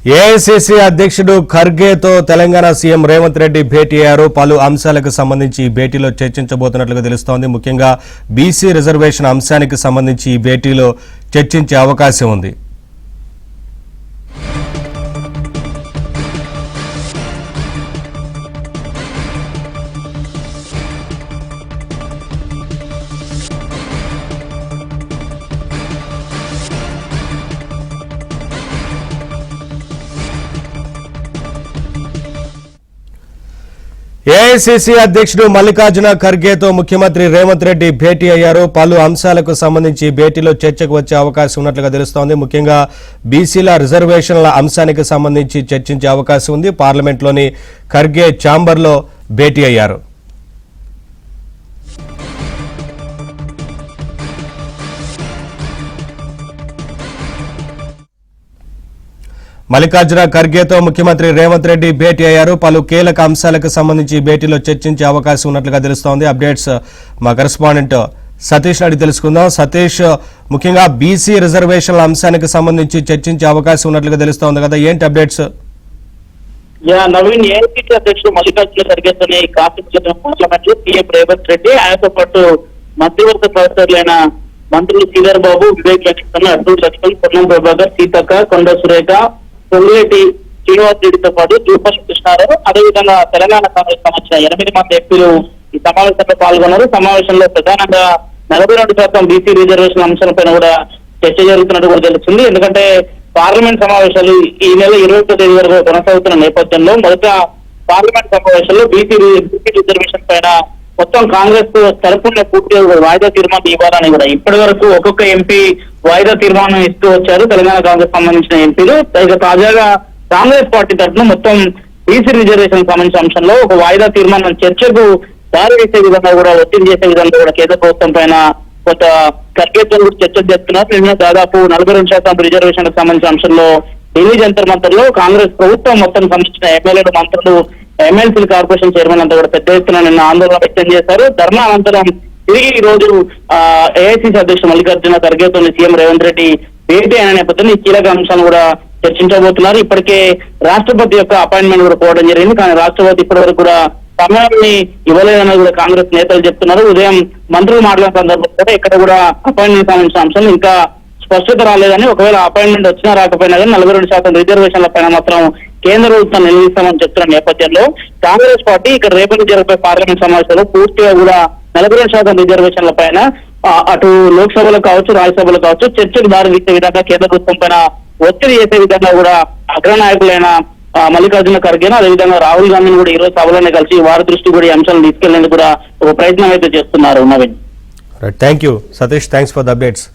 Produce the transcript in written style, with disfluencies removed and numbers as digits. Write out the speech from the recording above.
AICC అధ్యక్షుడు ఖర్గేతో Telangana CM Revanth Reddy భేటీ అయ్యారు. పలు అంశాలకు సంబంధించి ఈ భేటీలో చర్చించబోతున్నట్లుగా తెలుస్తోంది. ముఖ్యంగా బీసీ రిజర్వేషన్ అంశానికి సంబంధించి ఈ భేటీలో చర్చించే అవకాశం ఉంది. ఏఐసీసీ అధ్యక్షుడు మల్లికార్జున ఖర్గేతో ముఖ్యమంత్రి రేవంత్ రెడ్డి భేటీ అయ్యారు. పలు అంశాలకు సంబంధించి భేటీలో చర్చకు వచ్చే అవకాశం ఉన్నట్లుగా తెలుస్తోంది. ముఖ్యంగా బీసీల రిజర్వేషన్ల అంశానికి సంబంధించి చర్చించే అవకాశం ఉంది. పార్లమెంట్లోని ఖర్గే ఛాంబర్లో భేటీ అయ్యారు. మల్లికార్జున ఖర్గేతో ముఖ్యమంత్రి రేవంత్ రెడ్డి భేటీ అయ్యారు. పలు కీలక అంశాలకు సంబంధించి భేటీలో చర్చించే అవకాశం ఉన్నట్లుగా తెలుస్తోంది. అప్డేట్స్ మా కరెస్పాండెంట్ సతీష్ అడిగి తెలుసుకుందాం. సతీష్, ముఖ్యంగా బీసీ రిజర్వేషన్ల అంశానికి సంబంధించి చర్చించే అవకాశం ఉన్నట్లుగా తెలుస్తోంది కదా, ఏంటి అప్డేట్స్? నవీన్, ఏఐసీసీ అధ్యక్షుడు మల్లికార్జున ఖర్గేతోని కాకినాడ పార్లమెంట్ సీఎం రేవంత్ రెడ్డి, ఆయనతో పాటు మంత్రివర్గ సదస్సులైన మంత్రులు శ్రీధర్ బాబు, వివేక్ లక్ష్మణ్, అబ్దుల్ లక్ష్మణ్, పొన్నం ప్రభాకర్, సీతక్క, కొండ సురేఖ, పొంగులేటి శ్రీనివాస్ రెడ్డితో పాటు జూపల్లి కృష్ణారావు, అదేవిధంగా తెలంగాణ కాంగ్రెస్ సంబంధించిన 8 మంది ఎంపీలు ఈ సమావేశంలో పాల్గొన్నారు. సమావేశంలో ప్రధానంగా 42% బీసీ రిజర్వేషన్ అంశాలపైన కూడా చర్చ జరుగుతున్నట్టు కూడా తెలుస్తుంది. ఎందుకంటే పార్లమెంట్ సమావేశాలు ఈ నెల 21వ తేదీ వరకు కొనసాగుతున్న నేపథ్యంలో మొదట పార్లమెంట్ సమావేశంలో బీసీ రిజర్వేషన్ పైన మొత్తం కాంగ్రెస్ తరఫున పూర్తిగా వాయిదా తీర్మానం ఇవ్వాలని కూడా ఇప్పటి వరకు ఒక్కొక్క ఎంపీ వాయిదా తీర్మానం ఇస్తూ వచ్చారు తెలంగాణ కాంగ్రెస్ సంబంధించిన ఎంపీలు. ఇక తాజాగా కాంగ్రెస్ పార్టీ తరఫున మొత్తం బీసీ రిజర్వేషన్ సంబంధించిన అంశంలో ఒక వాయిదా తీర్మానం చర్చకు దారి వేసే విధంగా కూడా ఒత్తిడి చేసే విధంగా కూడా కేంద్ర ప్రభుత్వం పైన కొంత ఖర్గేతో కూడా చర్చలు చేస్తున్నారు. నిన్న దాదాపు 42% రిజర్వేషన్లకు సంబంధించిన అంశంలో ఢిల్లీ జంతర్ మంతర్లో కాంగ్రెస్ ప్రభుత్వం మొత్తం సంబంధించిన ఎమ్మెల్యేలు, మంత్రులు, ఎమ్మెల్సీ కార్పొరేషన్ చైర్మన్ అంతా కూడా పెద్ద ఎత్తున నిన్న ఆందోళన వ్యక్తం చేశారు. ధర్నా అనంతరం తిరిగి ఈ రోజు ఏఐసీసీ అధ్యక్షుడు మల్లికార్జున ఖర్గేతో సీఎం రేవంత్ రెడ్డి భేటీ అయిన నేపథ్యంలో ఈ కీలక అంశాలను కూడా చర్చించబోతున్నారు. ఇప్పటికే రాష్ట్రపతి యొక్క అపాయింట్మెంట్ కూడా పోవడం జరిగింది. కానీ రాష్ట్రపతి ఇప్పటి వరకు కూడా సమయాన్ని ఇవ్వలేదన్నది కూడా కాంగ్రెస్ నేతలు చెప్తున్నారు. ఉదయం మంత్రులు మాట్లాడిన సందర్భంలో కూడా ఇక్కడ కూడా అపాయింట్మెంట్ సంబంధించిన అంశాలు ఇంకా స్పష్టత రాలేదని, ఒకవేళ అపాయింట్మెంట్ వచ్చినా రాకపోయినా కానీ 42% రిజర్వేషన్ల పైన మాత్రం కేంద్ర ప్రభుత్వం నిలదీస్తామని చెప్తున్న నేపథ్యంలో కాంగ్రెస్ పార్టీ ఇక్కడ రేపటి జరిగిపోయే పార్లమెంట్ సమావేశంలో పూర్తిగా కూడా 42% రిజర్వేషన్ల పైన అటు లోక్సభలో కావచ్చు, రాజ్యసభలో కావచ్చు చర్చకు దారి తీసే విధంగా కేంద్ర ప్రభుత్వం పైన ఒత్తిడి చేసే విధంగా కూడా అగ్రనాయకులైన మల్లికార్జున ఖర్గే, అదేవిధంగా రాహుల్ గాంధీని కూడా ఈ రోజు సభలోనే కలిసి వారి దృష్టి కూడా ఈ అంశాలను తీసుకెళ్లేందుకు కూడా ఒక ప్రయత్నం అయితే చేస్తున్నారు. Naveen, thank you Satish, thanks for the updates.